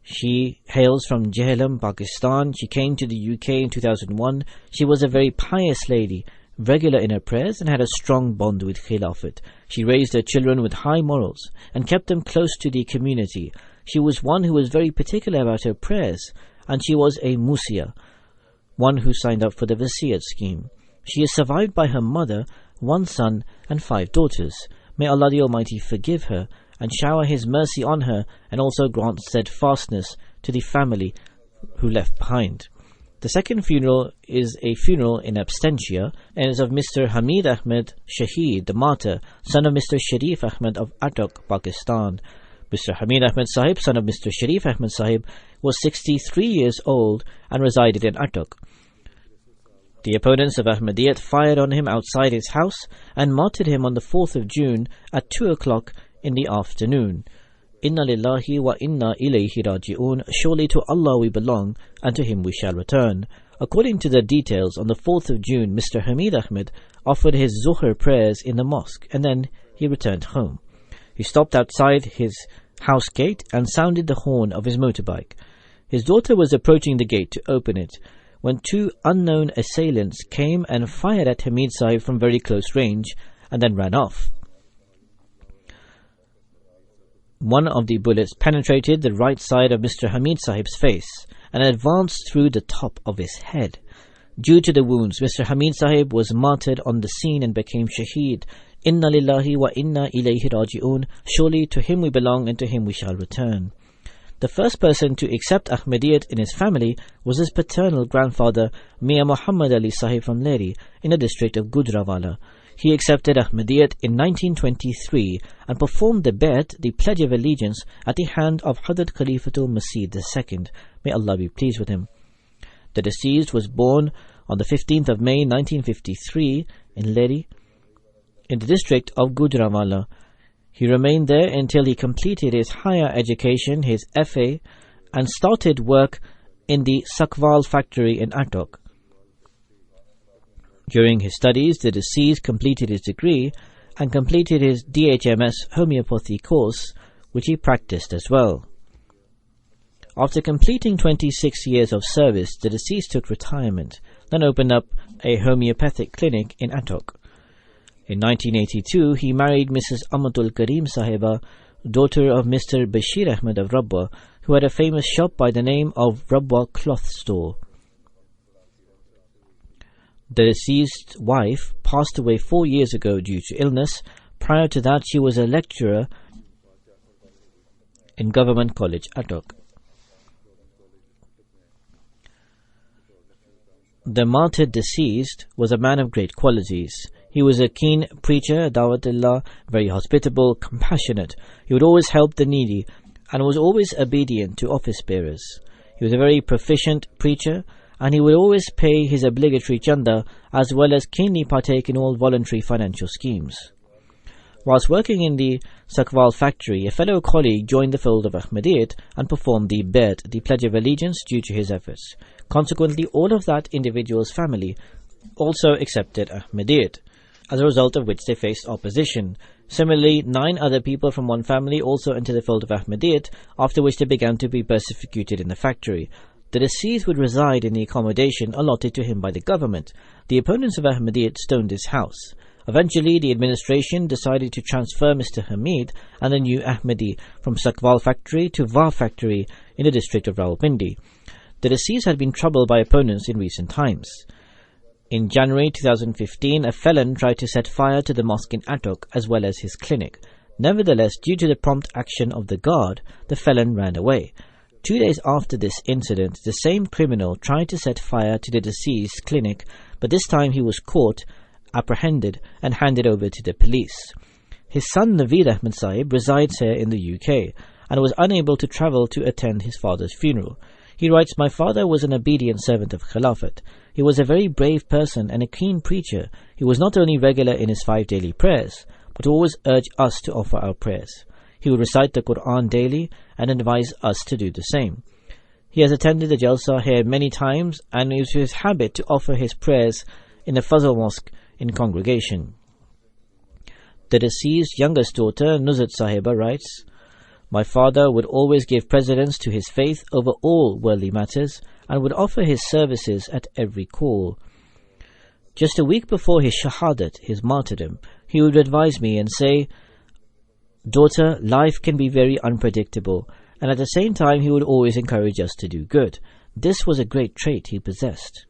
She hails from Jhelum, Pakistan. She came to the UK in 2001. She was a very pious lady, regular in her prayers, and had a strong bond with Khilafat. She raised her children with high morals and kept them close to the community. She was one who was very particular about her prayers, and she was a Musia, one who signed up for the Wasiyat scheme. She is survived by her mother, 1 son, and 5 daughters. May Allah the Almighty forgive her and shower His mercy on her, and also grant steadfastness to the family who left behind. The second funeral is a funeral in absentia and is of Mr. Hamid Ahmed Shaheed, the martyr, son of Mr. Sharif Ahmed of Attock, Pakistan. Mr. Hamid Ahmed Sahib, son of Mr. Sharif Ahmed Sahib, was 63 years old and resided in Attock. The opponents of Ahmadiyyat fired on him outside his house and martyred him on the 4th of June at 2 o'clock in the afternoon. Inna lillahi wa inna ilayhi raji'un. Surely to Allah we belong, and to Him we shall return. According to the details, on the 4th of June, Mr. Hamid Ahmed offered his Zuhr prayers in the mosque, and then he returned home. He stopped outside his house gate and sounded the horn of his motorbike. His daughter was approaching the gate to open it, when two unknown assailants came and fired at Hamid Sahib from very close range, and then ran off. One of the bullets penetrated the right side of Mr. Hamid Sahib's face and advanced through the top of his head. Due to the wounds, Mr. Hamid Sahib was martyred on the scene and became Shaheed. Inna lillahi wa inna ilayhi raji'un. Surely to Him we belong, and to Him we shall return. The first person to accept Ahmadiyyat in his family was his paternal grandfather, Mian Muhammad Ali Sahib from Leri, in the district of Gujranwala. He accepted Ahmadiyyat in 1923 and performed the Bai'at, the Pledge of Allegiance, at the hand of Hadrat Khalifatul Masih II. May Allah be pleased with him. The deceased was born on the 15th of May 1953 in Leri, in the district of Gujranwala. He remained there until he completed his higher education, his FA, and started work in the Sakwal factory in Attock. During his studies, the deceased completed his degree and completed his DHMS homeopathy course, which he practiced as well. After completing 26 years of service, the deceased took retirement, then opened up a homeopathic clinic in Attock. In 1982, he married Mrs. Amatul Karim Sahiba, daughter of Mr. Bashir Ahmed of Rabwa, who had a famous shop by the name of Rabwa Cloth Store. The deceased wife passed away 4 years ago due to illness. Prior to that, she was a lecturer in Government College, Attock. The martyred deceased was a man of great qualities. He was a keen preacher, Dawatullah, very hospitable, compassionate. He would always help the needy and was always obedient to office bearers. He was a very proficient preacher, and he would always pay his obligatory chanda as well as keenly partake in all voluntary financial schemes. Whilst working in the Sakwal factory, a fellow colleague joined the fold of Ahmadiyyat and performed the Bai'at, the Pledge of Allegiance, due to his efforts. Consequently, all of that individual's family also accepted Ahmadiyyat, as a result of which they faced opposition. Similarly, 9 other people from one family also entered the fold of Ahmadiyyat, after which they began to be persecuted in the factory. The deceased would reside in the accommodation allotted to him by the government. The opponents of Ahmadiyyat stoned his house. Eventually, the administration decided to transfer Mr. Hamid and the new Ahmadi from Sakwal factory to Wah factory in the district of Rawalpindi. The deceased had been troubled by opponents in recent times. In January 2015, a felon tried to set fire to the mosque in Attock as well as his clinic. Nevertheless, due to the prompt action of the guard, the felon ran away. 2 days after this incident, the same criminal tried to set fire to the deceased's clinic, but this time he was caught, apprehended, and handed over to the police. His son Naveed Ahmed Sahib resides here in the UK and was unable to travel to attend his father's funeral. He writes, "My father was an obedient servant of Khilafat. He was a very brave person and a keen preacher. He was not only regular in his 5 daily prayers, but always urged us to offer our prayers. He would recite the Quran daily and advise us to do the same. He has attended the Jalsa here many times, and it was his habit to offer his prayers in the Fazl Mosque in congregation." The deceased's youngest daughter, Nuzhat Sahiba, writes, "My father would always give precedence to his faith over all worldly matters and would offer his services at every call. Just a week before his shahadat, his martyrdom, he would advise me and say, 'Daughter, life can be very unpredictable,' and at the same time he would always encourage us to do good. This was a great trait he possessed."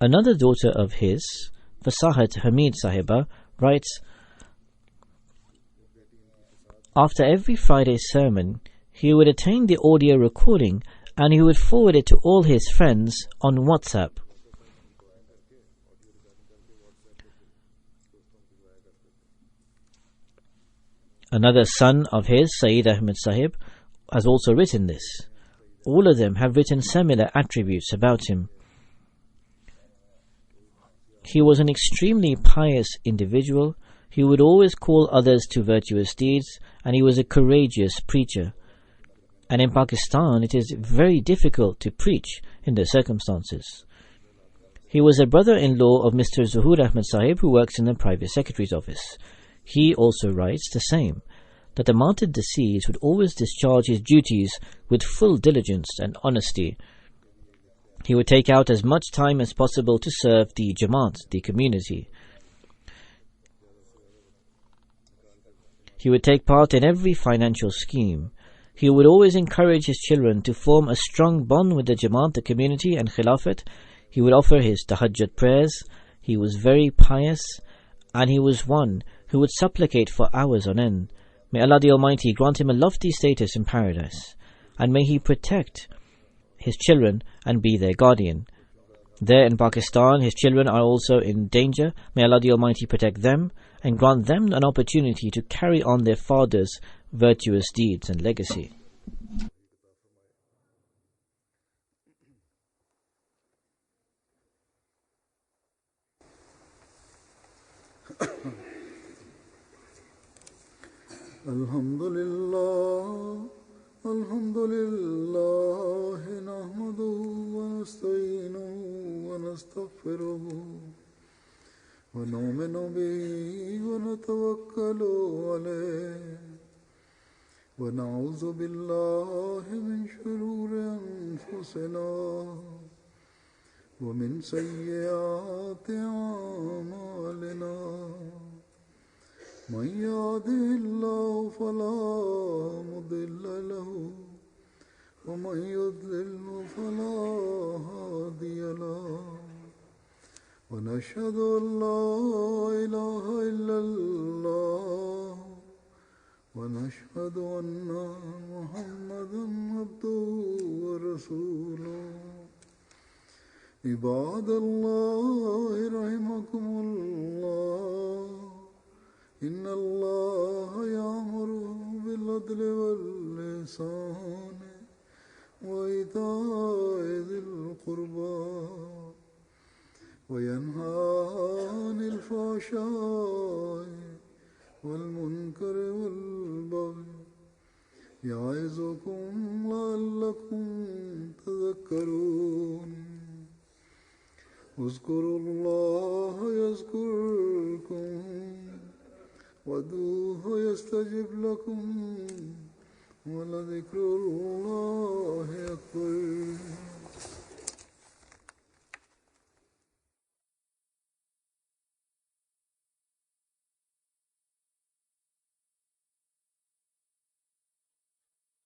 Another daughter of his, Fasahat Hamid Sahiba, writes, "After every Friday sermon, he would attain the audio recording and he would forward it to all his friends on WhatsApp. Another son of his, Sayyid Ahmed Sahib, has also written this. All of them have written similar attributes about him. He was an extremely pious individual. He would always call others to virtuous deeds, and he was a courageous preacher. And in Pakistan, it is very difficult to preach in the circumstances. He was a brother-in-law of Mr. Zuhur Ahmed Sahib, who works in the private secretary's office. He also writes the same, that the martyred deceased would always discharge his duties with full diligence and honesty. He would take out as much time as possible to serve the Jamaat, the community. He would take part in every financial scheme. He would always encourage his children to form a strong bond with the Jamaat, the community, and Khilafat. He would offer his tahajjud prayers. He was very pious, and he was one who would supplicate for hours on end. May Allah the Almighty grant him a lofty status in paradise, and may He protect his children and be their guardian. There in Pakistan, his children are also in danger. May Allah the Almighty protect them and grant them an opportunity to carry on their father's virtuous deeds and legacy. Alhamdulillah, alhamdulillah, nahmaduhu wa nasta'inuhu wa nastaghfiruhu wa nu'minu bihi wa natawakkalu alayhi wa na'udhu billahi min shururi anfusina wa min sayyiati a'malina. من يهده الله فلا مضل له ومن يضلل فلا هادي له ونشهد أن لا إله إلا الله ونشهد أن محمدا عبده ورسوله عباد الله رحمكم الله إن الله يأمر بالعدل والإحسان وإيتاء ذي القربى وينهى عن الفحشاء والمنكر والبغي يعظكم لعلكم تذكرون اذكروا الله يذكركم وادعوه يستجب لكم ولذكر الله أكبر.